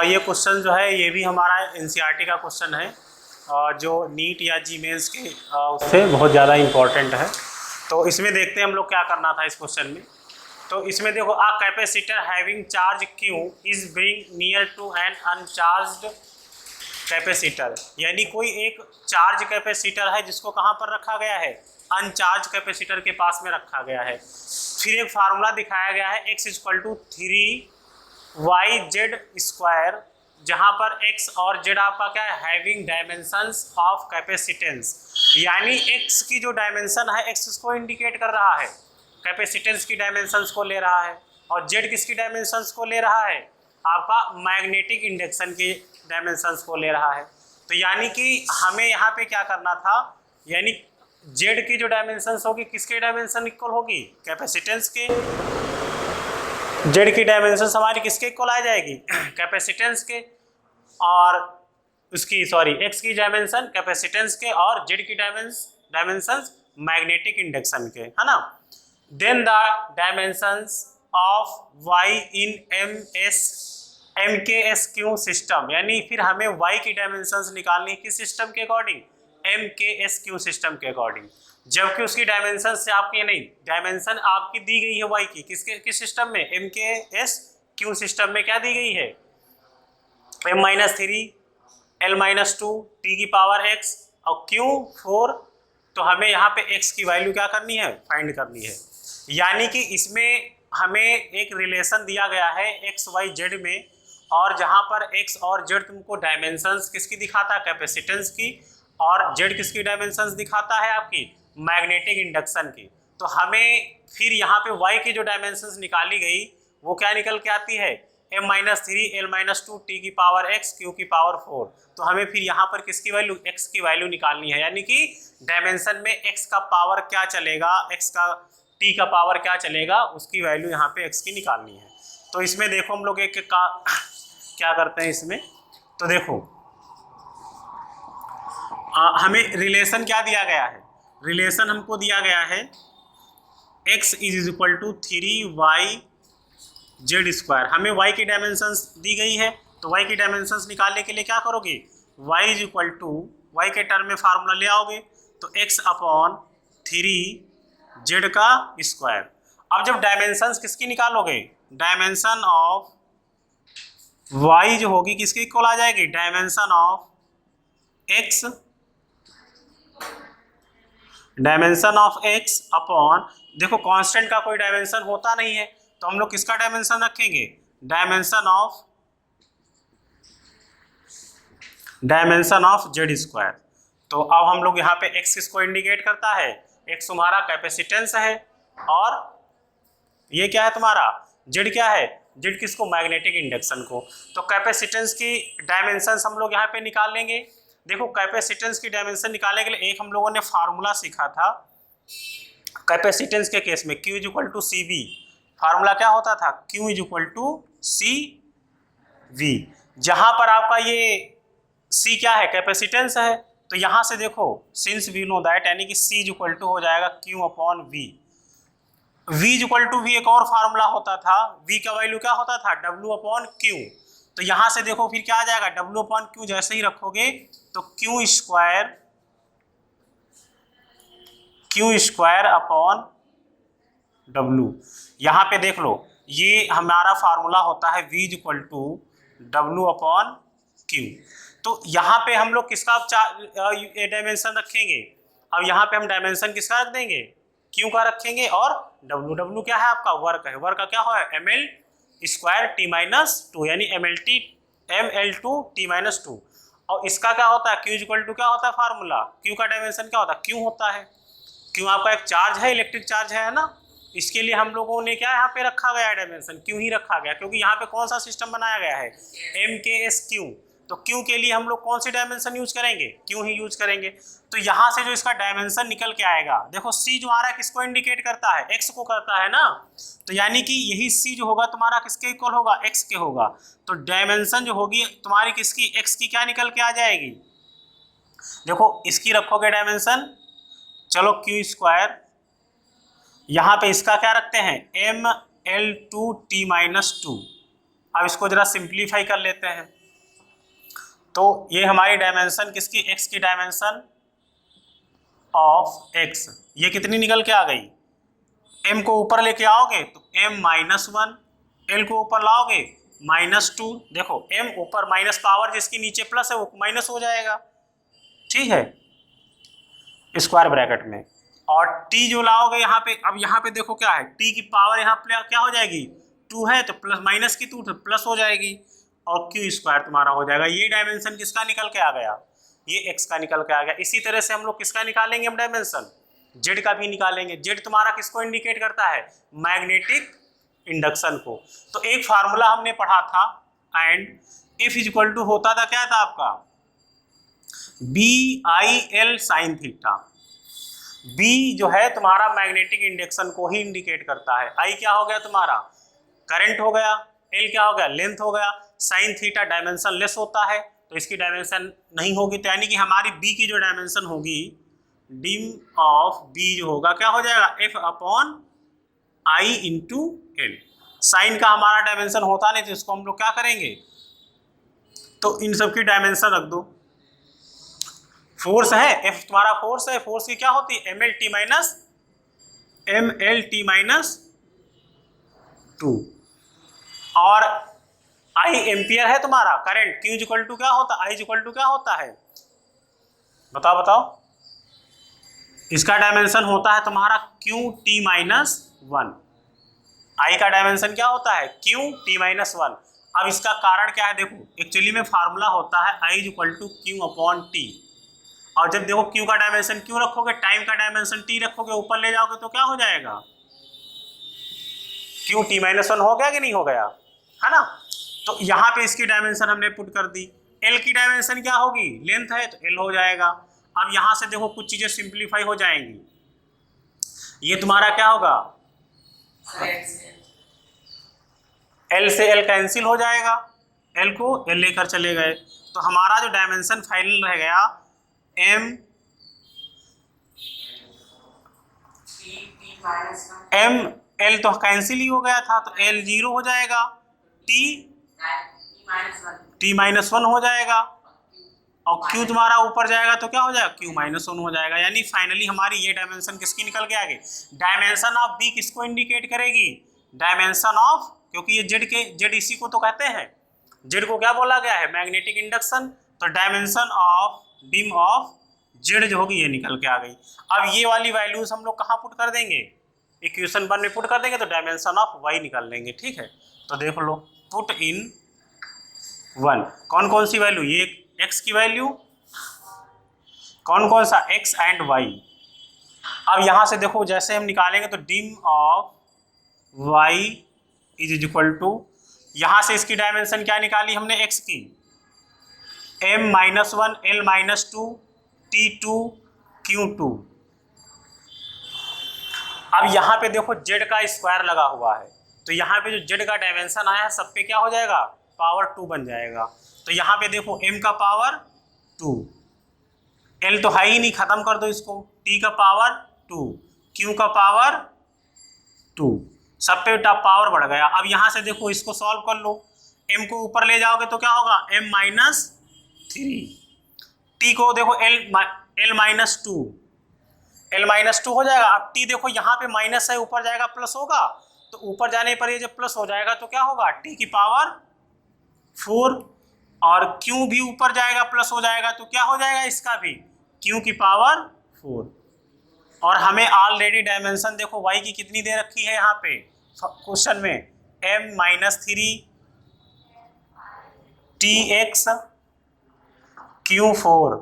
ये क्वेश्चन जो है ये भी हमारा एनसीईआरटी का क्वेश्चन है, जो नीट या जी मेंस के उससे बहुत ज़्यादा इम्पोर्टेंट है। तो इसमें देखते हैं हम लोग क्या करना था इस क्वेश्चन में। तो इसमें देखो, a capacitor having charge Q is bring near to an uncharged capacitor, यानी कोई एक चार्ज कैपेसिटर है जिसको कहाँ पर रखा गया है, अनचार्ज कैपेसिटर के पास में रखा गया है। फिर एक फार्मूला दिखाया गया है x = 3yz², जहाँ पर x और z आपका क्या है, हैविंग डायमेंशंस ऑफ कैपेसिटेंस, यानी x की जो डायमेंशन है x इसको इंडिकेट कर रहा है, कैपेसिटेंस की डायमेंशंस को ले रहा है, और z किसकी डायमेंशंस को ले रहा है, आपका मैग्नेटिक इंडक्शन की डायमेंशंस को ले रहा है। तो यानी कि हमें यहाँ पे क्या करना था, यानी z की जो डायमेंशंस होगी किसके डायमेंशन इक्वल होगी, कैपेसिटेंस के। z की डायमेंशंस हमारी किसके इक्वल आ जाएगी, कैपेसिटेंस के, और उसकी x की डायमेंशन कैपेसिटेंस के और z की डायमेंशंस मैग्नेटिक इंडक्शन के, है ना। Then the dimensions of y in MKSQ system, यानी फिर हमें y की डायमेंशंस निकालनी किस सिस्टम के अकॉर्डिंग, MKSQ सिस्टम के अकॉर्डिंग, जबकि उसकी डायमेंशन से आपकी नहीं, डायमेंशन आपकी दी गई है y की किस सिस्टम में, MKSQ सिस्टम में क्या दी गई है, m-3 l-2 t की पावर x और q 4। तो हमें यहाँ पे x की वैल्यू क्या करनी है, फाइंड करनी है। यानी कि इसमें हमें एक रिलेशन दिया गया है x y z में, और जहाँ पर x और z तुमको डायमेंशंस किसकी दिखाता है, कैपेसिटेंस की, और z किसकी डायमेंशंस दिखाता है, आपकी मैग्नेटिक इंडक्शन की। तो हमें फिर यहाँ पे y की जो डायमेंशंस निकाली गई वो क्या निकल के आती है, m-3 l-2 t की पावर x q की पावर 4। तो हमें फिर यहाँ पर किसकी वैल्यू, x की वैल्यू निकालनी है, यानी कि डायमेंशन में x का पावर क्या चलेगा, x का t का पावर क्या चलेगा, उसकी वैल्यू यहाँ पे x की निकालनी है। तो इसमें देखो हम लोग एक क्या करते हैं इसमें, तो देखो हमें रिलेशन क्या दिया गया है, रिलेशन हमको दिया गया है x = 3yz²। हमें y की डायमेंशंस दी गई है, तो y की डायमेंशंस निकालने के लिए क्या करोगे, y के टर्म में फार्मूला ले आओगे, तो x/3 z का स्क्वायर। अब जब डायमेंशंस किसकी निकालोगे, डायमेंशन ऑफ y जो होगी किसके इक्वल आ जाएगी, डायमेंशन ऑफ x अपॉन, देखो कांस्टेंट का कोई डायमेंशन होता नहीं है, तो हम लोग किसका डायमेंशन रखेंगे, डायमेंशन ऑफ z²। तो अब हम लोग यहाँ पे x किसको इंडिकेट करता है, x तुम्हारा कैपेसिटेंस है, और ये क्या है तुम्हारा z क्या है, z किसको, मैग्नेटिक इंडक्शन को। तो कैपेसिटेंस की डायमेंशंस हम लोग यहाँ पे निकाल लेंगे। देखो कैपेसिटेंस की डायमेंशन निकालने के लिए एक हम लोगों ने फार्मूला सीखा था कैपेसिटेंस के केस में, Q = CV। फार्मूला क्या होता था, Q = CV, जहां पर आपका ये C क्या है, कैपेसिटेंस है। तो यहां से देखो, सिंस वी नो दैट, यानी कि C = हो जाएगा Q/V। V = भी एक और फार्मूला होता था, V का वैल्यू क्या होता था, W/Q। तो यहां से देखो फिर क्या आ जाएगा, W/Q जैसे ही रखोगे तो Q² यहाँ पे देख लो, ये हमारा फार्मूला होता है V = W/Q। तो यहाँ पे हम लोग किसका डायमेंशन रखेंगे, अब यहाँ पे हम डायमेंशन किसका रख देंगे, Q का रखेंगे, और W क्या है आपका, वर्क है, वर्क का क्या है, ml²t-2, यानी ml2t-2। और इसका क्या होता है, Q = क्या होता है फार्मूला, Q का डायमेंशन क्या होता है, Q होता है। Q आपका एक चार्ज है, इलेक्ट्रिक चार्ज है ना, इसके लिए हम लोगों ने क्या यहाँ पे रखा गया है, डायमेंशन Q ही रखा गया, क्योंकि यहाँ पे कौन सा सिस्टम बनाया गया है, MKSQ। तो Q के लिए हम लोग कौन सी डायमेंशन यूज करेंगे, Q ही यूज करेंगे। तो यहाँ से जो इसका डायमेंशन निकल के आएगा, देखो C जो आ रहा है किसको इंडिकेट करता है, x को करता है ना, तो यानी कि यही C जो होगा तुम्हारा किसके इक्वल होगा, x के होगा। तो डायमेंशन जो होगी तुम्हारी किसकी, x की क्या निकल के आ जाएगी, देखो इसकी रखोगे डायमेंशन, चलो Q², यहाँ पे इसका क्या रखते हैं, ml2t-2। अब इसको जरा सिंप्लीफाई कर लेते हैं, तो ये हमारी डायमेंशन किसकी, एक्स की डायमेंशन ऑफ एक्स, ये कितनी निकल के आ गई, m को ऊपर लेके आओगे तो m-1, l को ऊपर लाओगे -2, देखो m ऊपर माइनस पावर जिसकी नीचे प्लस है वो माइनस हो जाएगा, ठीक है, स्क्वायर ब्रैकेट में। और t जो लाओगे यहाँ पे, अब यहाँ पे देखो क्या है, t की पावर यहाँ पे क्या हो जाएगी, 2 है तो प्लस माइनस की 2 तो प्लस हो जाएगी और क्यू स्क्वायर तुम्हारा हो जाएगा। ये डायमेंशन किसका निकल के आ गया, ये x का निकल के आ गया। इसी तरह से हम लोग किसका निकालेंगे हम डायमेंशन, जेड का भी निकालेंगे। जेड तुम्हारा किसको इंडिकेट करता है, मैग्नेटिक इंडक्शन को। तो एक फार्मूला हमने पढ़ा था, एंड इफ इक्वल टू होता था, क्या था आपका, BIL sin थीटा। B जो है तुम्हारा मैग्नेटिक इंडक्शन को ही इंडिकेट करता है, I क्या हो गया तुम्हारा, करंट हो गया, L क्या हो गया, लेंथ हो गया, साइन थीटा डायमेंशन लेस होता है तो इसकी डायमेंशन नहीं होगी, तो यानी कि हमारी B की जो डायमेंशन होगी, डिम ऑफ B जो होगा क्या हो जाएगा, F/I इंटू L। साइन का हमारा डायमेंशन होता नहीं तो इसको हम लोग क्या करेंगे, तो इन सब की डायमेंशन रख दो। फोर्स है, F तुम्हारा फोर्स है, फोर्स की क्या होती है, MLT-2, और I एम्पियर है तुम्हारा करंट, Q इक्वल टू क्या होता है, I इक्वल टू क्या होता है, बताओ बताओ, इसका डायमेंशन होता है तुम्हारा QT-1, I का डायमेंशन क्या होता है, QT-1। अब इसका कारण क्या है, देखो एक्चुअली में फार्मूला होता है I इक्वल टू Q/T, और जब देखो Q का डायमेंशन Q रखोगे, टाइम का डायमेंशन T रखोगे, ऊपर ले जाओगे तो क्या हो जाएगा, QT-1 हो गया कि नहीं हो गया, है ना। तो यहाँ पे इसकी डायमेंशन हमने पुट कर दी। L की डायमेंशन क्या होगी, लेंथ है तो L हो जाएगा। अब यहाँ से देखो कुछ चीजें सिंप्लीफाई हो जाएंगी, ये तुम्हारा क्या होगा, L से L कैंसिल हो जाएगा, L को L लेकर चले गए, तो हमारा जो डायमेंशन फाइनल रह गया M L तो कैंसिल ही हो गया था तो L 0 हो जाएगा, T-1 हो जाएगा, और Q तुम्हारा ऊपर जाएगा तो क्या हो जाएगा, Q-1 हो जाएगा। यानी फाइनली हमारी ये डायमेंशन किसकी निकल के आ गई, डायमेंशन ऑफ B किसको इंडिकेट करेगी, डायमेंशन ऑफ, क्योंकि ये जेड इसी को तो कहते हैं, जेड को क्या बोला गया है, मैग्नेटिक इंडक्शन, तो dimension of dim of Z जो होगी ये निकल के आ गई। अब ये वाली वैल्यूज हम लोग कहाँ पुट कर देंगे, इक्वेशन 1 में पुट कर देंगे तो डायमेंशन ऑफ y निकाल लेंगे, ठीक है। तो देख लो, पुट इन 1, कौन कौन सी वैल्यू, ये x की वैल्यू, कौन कौन सा, x एंड y। अब यहाँ से देखो जैसे हम निकालेंगे तो dim of y is equal to, यहाँ से इसकी डायमेंशन क्या निकाली हमने x की, M-1 L-2 T2 Q2। अब यहाँ पे देखो z का स्क्वायर लगा हुआ है, तो यहाँ पे जो z का डायमेंशन आया है सब पे क्या हो जाएगा, पावर 2 बन जाएगा। तो यहाँ पे देखो m का पावर 2, l तो है ही नहीं, खत्म कर दो इसको, t का पावर 2, q का पावर 2, सब पे पावर बढ़ गया। अब यहाँ से देखो इसको सॉल्व कर लो, m को ऊपर ले जाओगे तो क्या होगा, M-3, t को देखो L-2 हो जाएगा। अब t देखो यहाँ पे माइनस है, ऊपर जाएगा प्लस होगा, तो ऊपर जाने पर ये जब प्लस हो जाएगा तो क्या होगा, t की पावर 4, और q भी ऊपर जाएगा प्लस हो जाएगा तो क्या हो जाएगा इसका भी, q की पावर 4। और हमें ऑलरेडी डायमेंशन देखो y की कितनी दे रखी है यहाँ पे क्वेश्चन में, M-3 tx Q4,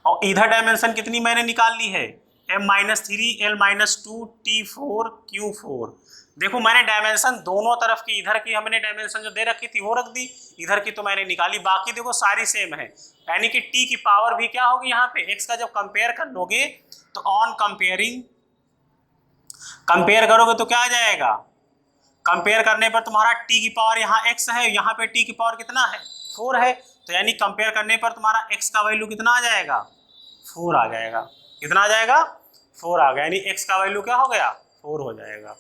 और इधर डायमेंशन कितनी मैंने निकाल ली है, M-3 L-2 T4 Q4। देखो मैंने डायमेंशन दोनों तरफ की, इधर की हमने डायमेंशन जो दे रखी थी वो रख दी, इधर की तो मैंने निकाली, बाकी देखो सारी सेम है। यानी कि t की पावर भी क्या होगी यहाँ पे, x का जब कंपेयर कर लोगे तो ऑन कंपेयरिंग, कंपेयर करोगे तो क्या आ जाएगा, कंपेयर करने पर तुम्हारा t की पावर यहाँ x है, यहाँ पे t की पावर कितना है, 4 है, तो यानी कंपेयर करने पर तुम्हारा x का वैल्यू कितना आ जाएगा, 4 आ जाएगा। कितना आ जाएगा, 4 आ गया, यानी x का वैल्यू क्या हो गया, 4 हो जाएगा।